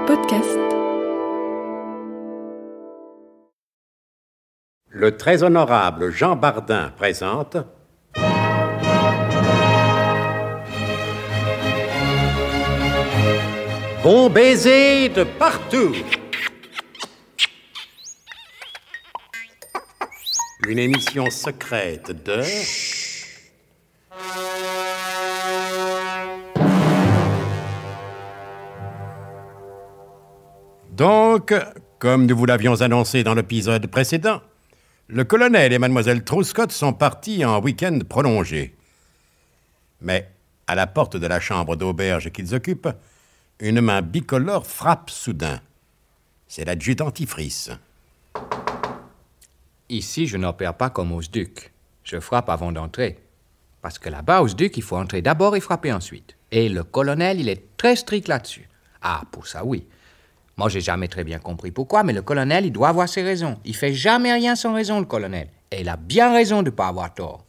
Podcast. Le très honorable Jean Bardin présente... Bon baiser de partout. Une émission secrète de... Donc, comme nous vous l'avions annoncé dans l'épisode précédent, le colonel et mademoiselle Truscott sont partis en week-end prolongé. Mais, à la porte de la chambre d'auberge qu'ils occupent, une main bicolore frappe soudain. C'est l'adjudant Tifris. Ici, je n'opère pas comme au SDUC. Je frappe avant d'entrer. Parce que là-bas, au SDUC, il faut entrer d'abord et frapper ensuite. Et le colonel, il est très strict là-dessus. Ah, pour ça, oui. Moi, j'ai jamais très bien compris pourquoi, mais le colonel, il doit avoir ses raisons. Il fait jamais rien sans raison, le colonel. Et il a bien raison de ne pas avoir tort.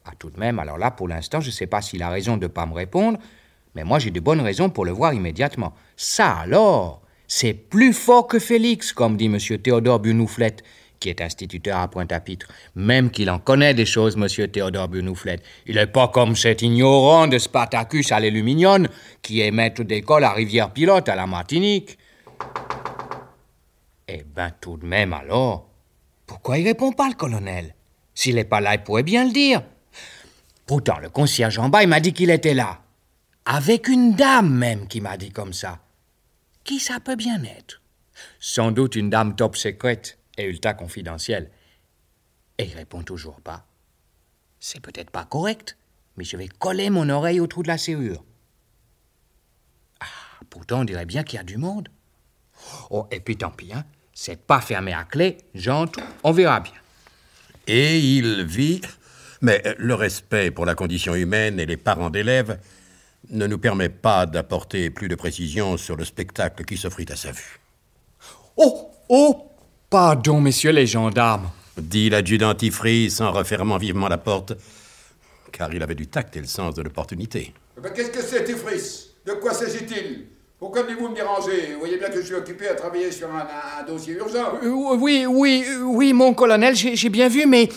Ah, tout de même, alors là, pour l'instant, je ne sais pas s'il a raison de ne pas me répondre, mais moi, j'ai de bonnes raisons pour le voir immédiatement. Ça, alors, c'est plus fort que Félix, comme dit M. Théodore Bunouflette, qui est instituteur à Pointe-à-Pitre. Même qu'il en connaît des choses, M. Théodore Bunouflette. Il n'est pas comme cet ignorant de Spartacus à l'Aluminium, qui est maître d'école à Rivière-Pilote, à la Martinique. Eh ben, tout de même, alors, pourquoi il répond pas, le colonel? S'il n'est pas là, il pourrait bien le dire. Pourtant, le concierge en bas, il m'a dit qu'il était là. Avec une dame même qui m'a dit comme ça. Qui ça peut bien être? Sans doute une dame top secrète et ultra confidentielle. Et il répond toujours pas. C'est peut-être pas correct, mais je vais coller mon oreille au trou de la serrure. Ah, pourtant on dirait bien qu'il y a du monde. Oh, et puis tant pis, hein. C'est pas fermé à clé, j'entre, on verra bien. Et il vit... Mais le respect pour la condition humaine et les parents d'élèves ne nous permet pas d'apporter plus de précisions sur le spectacle qui s'offrit à sa vue. Oh, pardon, messieurs les gendarmes, Dit l'adjudant Tifris en refermant vivement la porte, car il avait du tact et le sens de l'opportunité. Ben, qu'est-ce que c'est, Tifris? De quoi s'agit-il? Pourquoi venez-vous me déranger? Vous voyez bien que je suis occupé à travailler sur un dossier urgent. Oui, mon colonel, j'ai bien vu, mais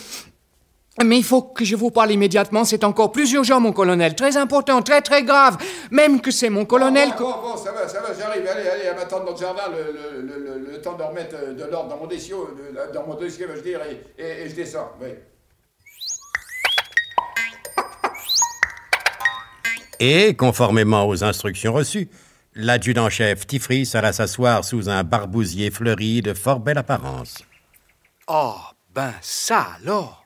il faut que je vous parle immédiatement. C'est encore plus urgent, mon colonel. Très important, très, très grave. Même que c'est mon colonel... Bon, ça va, j'arrive. Allez, à m'attendre dans le jardin, le temps de remettre de l'ordre dans mon dossier, veux-je dire, et je descends, oui. Et, conformément aux instructions reçues, l'adjudant-chef Tifris alla s'asseoir sous un barbousier fleuri de fort belle apparence. Oh, ben ça alors.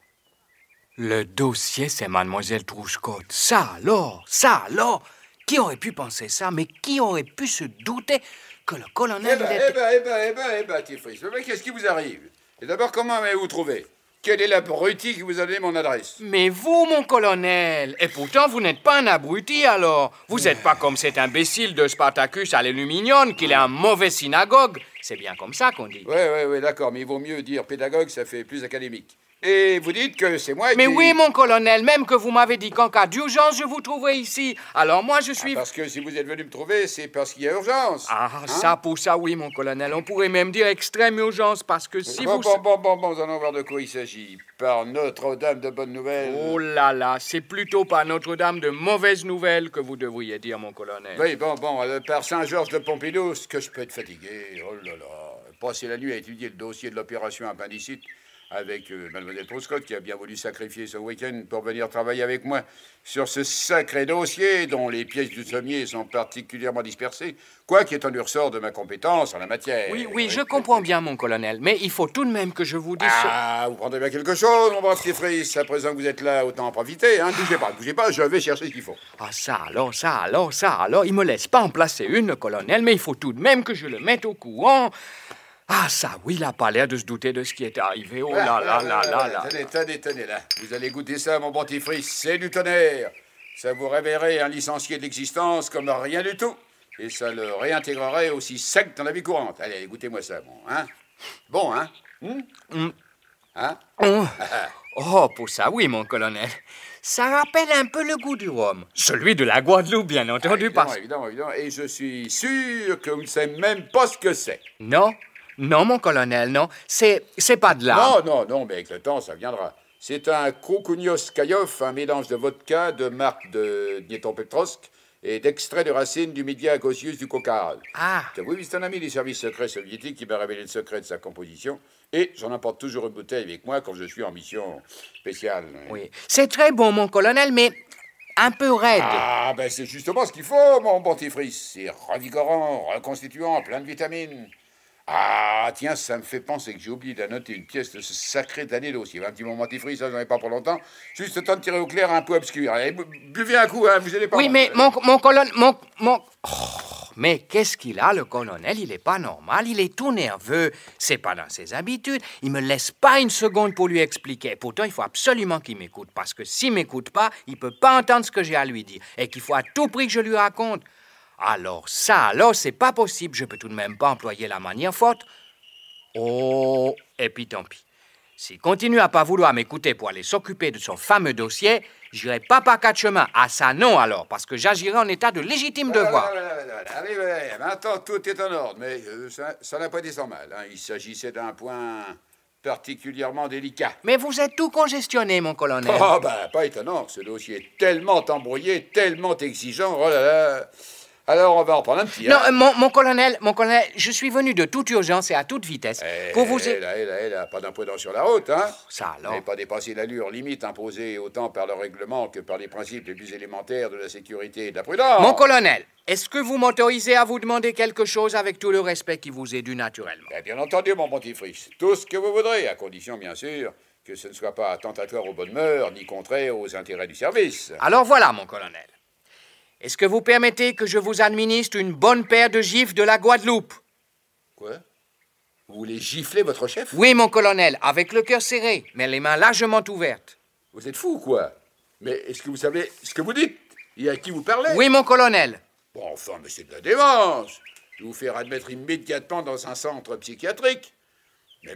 Le dossier, c'est mademoiselle Truscott. Ça alors. Qui aurait pu penser ça? Mais qui aurait pu se douter que le colonel... Eh ben, Tifris, mais qu'est-ce qui vous arrive? Et d'abord, comment m'avez-vous trouvé? Quel est l'abruti qui vous a donné mon adresse? Mais vous, mon colonel, et pourtant vous n'êtes pas un abruti alors. Vous n'êtes pas comme cet imbécile de Spartacus à l'Aluminium, qu'il est un mauvais synagogue. C'est bien comme ça qu'on dit. Ouais, d'accord, mais il vaut mieux dire pédagogue, ça fait plus académique. Et vous dites que c'est moi qui... Mais oui, mon colonel, même que vous m'avez dit qu'en cas d'urgence, je vous trouverai ici. Alors moi, je suis... parce que si vous êtes venu me trouver, c'est parce qu'il y a urgence. Ah, hein? ça, pour ça, oui, mon colonel. On pourrait même dire extrême urgence, parce que si Bon, vous... nous allons voir de quoi il s'agit. Par Notre-Dame de bonnes nouvelles. Oh là là, c'est plutôt par Notre-Dame de mauvaises nouvelles que vous devriez dire, mon colonel. Oui, par Saint-Georges de Pompidou, ce que je peux être fatigué. Oh là là. Passer la nuit à étudier le dossier de l'opération appendicite avec mademoiselle Truscott, qui a bien voulu sacrifier ce week-end pour venir travailler avec moi sur ce sacré dossier dont les pièces du sommier sont particulièrement dispersées, quoi qui est en ressort de ma compétence en la matière. Oui, je comprends bien, mon colonel, mais il faut tout de même que je vous dise... Ah, vous prendrez bien quelque chose, mon brave Tifris. À présent que vous êtes là, autant en profiter, hein. Bougez pas, je vais chercher ce qu'il faut. Ah, ça alors, il me laisse pas en placer une, le colonel, mais il faut tout de même que je le mette au courant... Ah, ça, oui, il n'a pas l'air de se douter de ce qui est arrivé. Oh là là. Tenez, là. Vous allez goûter ça, mon bon Tifris. C'est du tonnerre. Ça vous révélerait un licencié de l'existence comme rien du tout. Et ça le réintégrerait aussi sec dans la vie courante. Allez, goûtez-moi ça, bon, hein? Hein? Oh, pour ça, oui, mon colonel. Ça rappelle un peu le goût du rhum. Celui de la Guadeloupe, bien entendu. Évidemment. Et je suis sûr que vous ne savez même pas ce que c'est. Non, mon colonel, non. C'est pas de là. Non, mais avec le temps, ça viendra. C'est un Krokunios Kayoff, un mélange de vodka, de marque de Dniepropetrovsk et d'extrait de racines du Media Gaussius du Caucase. Ah. Oui, c'est un ami des services secrets soviétiques qui m'a révélé le secret de sa composition. Et j'en emporte toujours une bouteille avec moi quand je suis en mission spéciale. Oui, c'est très bon, mon colonel, mais un peu raide. Ah, ben c'est justement ce qu'il faut, mon bon dentifrice. C'est revigorant, reconstituant, plein de vitamines. Ah, tiens, ça me fait penser que j'ai oublié d'annoter une pièce de ce sacré Danilo. S'il y avait un petit moment dentifrice, ça, j'en ai pas pour longtemps. Juste le temps de tirer au clair un peu obscur. Allez, buvez un coup, hein, vous allez pas... Oui, mais mon colonel... Oh, mais qu'est-ce qu'il a, le colonel? Il est pas normal, il est tout nerveux. C'est pas dans ses habitudes. Il me laisse pas une seconde pour lui expliquer. Pourtant, il faut absolument qu'il m'écoute, parce que s'il m'écoute pas, il peut pas entendre ce que j'ai à lui dire. Et qu'il faut à tout prix que je lui raconte. Alors, c'est pas possible. Je peux tout de même pas employer la manière forte. Oh, et puis tant pis. S'il continue à pas vouloir m'écouter pour aller s'occuper de son fameux dossier, j'irai pas par quatre chemins. Ah, ça non alors, parce que j'agirai en état de légitime devoir. Allez, maintenant tout est en ordre, mais ça n'a pas été sans mal. Hein. Il s'agissait d'un point particulièrement délicat. Mais vous êtes tout congestionné, mon colonel. Oh, ben, pas étonnant. Ce dossier est tellement embrouillé, tellement exigeant. Oh là là. Alors, on va en prendre un petit. Non, mon colonel, je suis venu de toute urgence et à toute vitesse pour vous... Là, pas d'imprudence sur la route, hein? Ça alors? N'avez pas dépassé l'allure limite imposée autant par le règlement que par les principes les plus élémentaires de la sécurité et de la prudence. Mon colonel, est-ce que vous m'autorisez à vous demander quelque chose avec tout le respect qui vous est dû naturellement? Bien entendu, mon bon dentifrice. Tout ce que vous voudrez, à condition, bien sûr, que ce ne soit pas attentatoire aux bonnes mœurs, ni contraire aux intérêts du service. Alors voilà, mon colonel. Est-ce que vous permettez que je vous administre une bonne paire de gifles de la Guadeloupe? Quoi? Vous voulez gifler votre chef? Oui, mon colonel, avec le cœur serré, mais les mains largement ouvertes. Vous êtes fou, quoi? Mais est-ce que vous savez ce que vous dites? Et à qui vous parlez? Oui, mon colonel. Bon, enfin, mais c'est de la démence. Je vais vous faire admettre immédiatement dans un centre psychiatrique.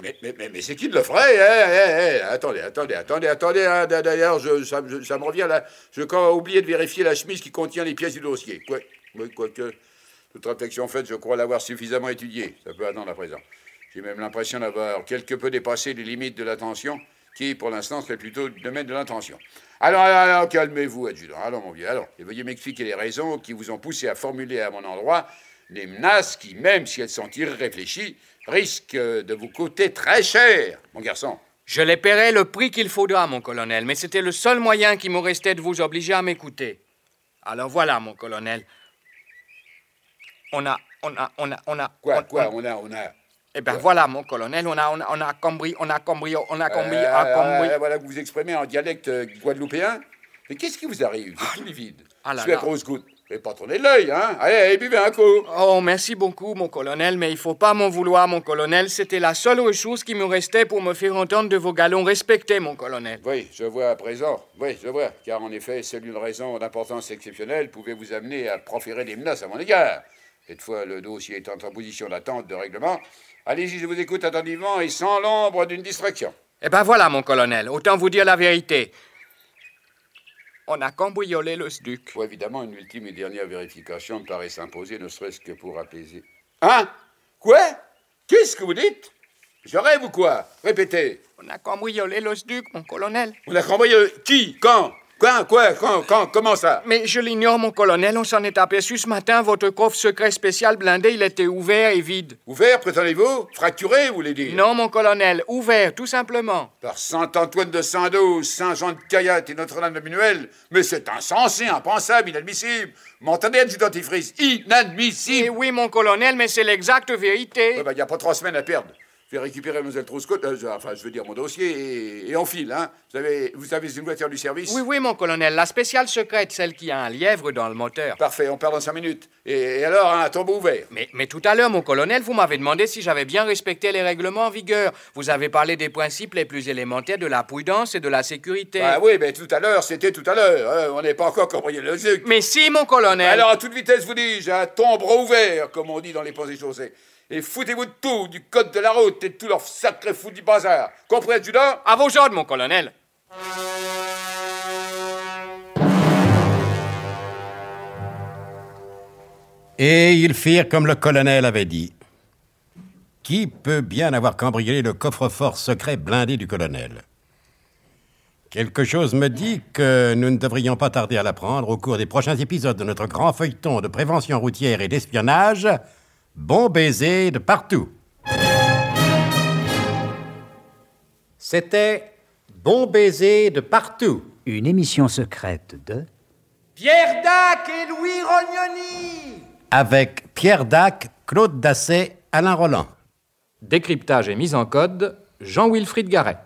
Mais c'est qui le ferait? Attendez. Hein, d'ailleurs, ça me revient là. Je crois oublier de vérifier la chemise qui contient les pièces du dossier. Quoique, toute réflexion faite, je crois l'avoir suffisamment étudiée. Ça peut attendre à présent. J'ai même l'impression d'avoir quelque peu dépassé les limites de l'attention, qui, pour l'instant, serait plutôt le domaine de l'intention. Alors, calmez-vous, adjudant. Allons, mon vieux, allons. Et veuillez m'expliquer les raisons qui vous ont poussé à formuler à mon endroit des menaces qui, même si elles sont irréfléchies, risquent de vous coûter très cher, mon garçon. Je les paierai le prix qu'il faudra, mon colonel, mais c'était le seul moyen qui me restait de vous obliger à m'écouter. Alors voilà, mon colonel. On a... Quoi, Eh bien, voilà, mon colonel, on a compris. Voilà que vous exprimez en dialecte guadeloupéen. Mais qu'est-ce qui vous arrive? C'est tout livide. Ah là Je suis à là. grosse goutte. Et pas tourner l'œil, hein? Allez, buvez un coup. Oh, merci beaucoup, mon colonel, mais il faut pas m'en vouloir, mon colonel. C'était la seule ressource qui me restait pour me faire entendre de vos galons respectés, mon colonel. Oui, je vois à présent. Oui, je vois. Car en effet, seule une raison d'importance exceptionnelle pouvait vous amener à proférer des menaces à mon égard. Cette fois, le dossier est en position d'attente de règlement. Allez-y, je vous écoute attentivement et sans l'ombre d'une distraction. Eh ben voilà, mon colonel, autant vous dire la vérité. On a cambriolé le SDUC. Bon, évidemment, une ultime et dernière vérification me paraît s'imposer, ne serait-ce que pour apaiser. Hein? Quoi? Qu'est-ce que vous dites? Je rêve ou quoi? Répétez. On a cambriolé le SDUC, mon colonel. On a cambriolé... Qui? Quand? Quand? Comment ça? Mais je l'ignore, mon colonel, on s'en est aperçu ce matin. Votre coffre secret spécial blindé, il était ouvert et vide. Ouvert, prétendez-vous? Fracturé, vous voulez dire? Non, mon colonel, ouvert, tout simplement. Par Saint-Antoine de Saint-Dôme, Saint-Jean de Caillatte et Notre-Dame de Minuel. Mais c'est insensé, impensable, inadmissible. M'entendez, adjudant dentifrice? Inadmissible! Eh oui, mon colonel, mais c'est l'exacte vérité. Il n'y a pas 3 semaines à perdre. Je vais récupérer Mlle Truscott, je veux dire mon dossier, et on file, hein. Vous avez une voiture du service? Oui, mon colonel, la spéciale secrète, celle qui a un lièvre dans le moteur. Parfait, on part dans 5 minutes. Et alors, un tombeau ouvert? Mais tout à l'heure, mon colonel, vous m'avez demandé si j'avais bien respecté les règlements en vigueur. Vous avez parlé des principes les plus élémentaires de la prudence et de la sécurité. Ah oui, mais tout à l'heure, c'était tout à l'heure. Hein. On n'est pas encore cambriolé le SDUC. Mais si, mon colonel. Alors, à toute vitesse, vous dis-je, un tombeau ouvert, comme on dit dans les ponts et chaussées. Et foutez-vous de tout, du code de la route et de tout leur sacré fou du bazar. Compris, adjudant? À vos ordres, mon colonel. Et ils firent comme le colonel avait dit. Qui peut bien avoir cambriolé le coffre-fort secret blindé du colonel? Quelque chose me dit que nous ne devrions pas tarder à l'apprendre au cours des prochains épisodes de notre grand feuilleton de prévention routière et d'espionnage, Bon baiser de partout. C'était Bon baiser de partout. Une émission secrète de Pierre Dac et Louis Rognoni. Avec Pierre Dac, Claude Dasset, Alain Roland. Décryptage et mise en code, Jean-Wilfried Garret.